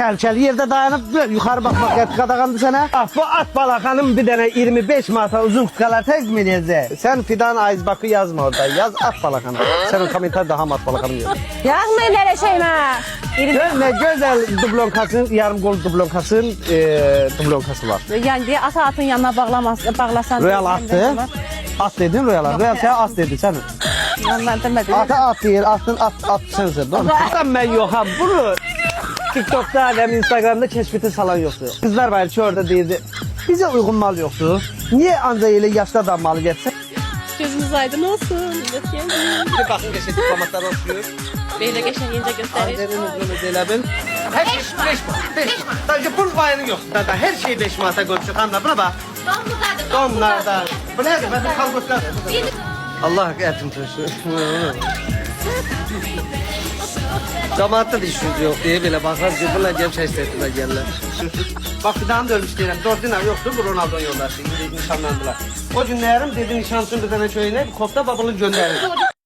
Çelçeli yerde dayanıp böyle yukarı bakmak qadağandı sənə. Bu at balakanın bir dənə 25 manata uzun tutkalar təqdim edəcək. Sən Fidan Aizbakı yazma orada. Yaz at balakanı. Sən o komentarda ham at balakanı yaz. Yazmayın elə şeymə. Gör nə gözəl dublonkasın, yarım qol dublonkasın, dublonkası var. Yəni deyə atın yanına bağlasan. Royal attı. At dedin Royal. Royal sənə at dedi sən. Onlar demədim. Ata at deyir, atın at sənsən. Doğru. Mən yoxam bunu. TikTok'da hem Instagram'da keşfete salan yoktu. Kızlar var ki orada değildi. Bize uygun mal yoktu. Niye anca ile yaşlı adam malı geçsin? Gözünüz aydın olsun. Bir bakın geçen diplomatlar oturuyor. Beni de geçen yiyince gösterir. Ancenin uzun ödelebil. Her şey 5 manat. 5 manat. Sadece pul payını yok. Zaten her şeyi 5 manata koymuşuk. Anla buna bak. Donlardan. Bu nedir? Ben de kalkutlar. Allah etim taşı. Camaatda da işiniz yok diye böyle bakar ki bunlar cem şaşırttılar gelirler. Bak Fidan'ı da ölmüş diyelim. 4 dinar yoktu bu Ronaldo yollar. Şimdi nişanlandılar. O günlerim dedi nişansın bir tane köyüne bir kofta babını gönderdi.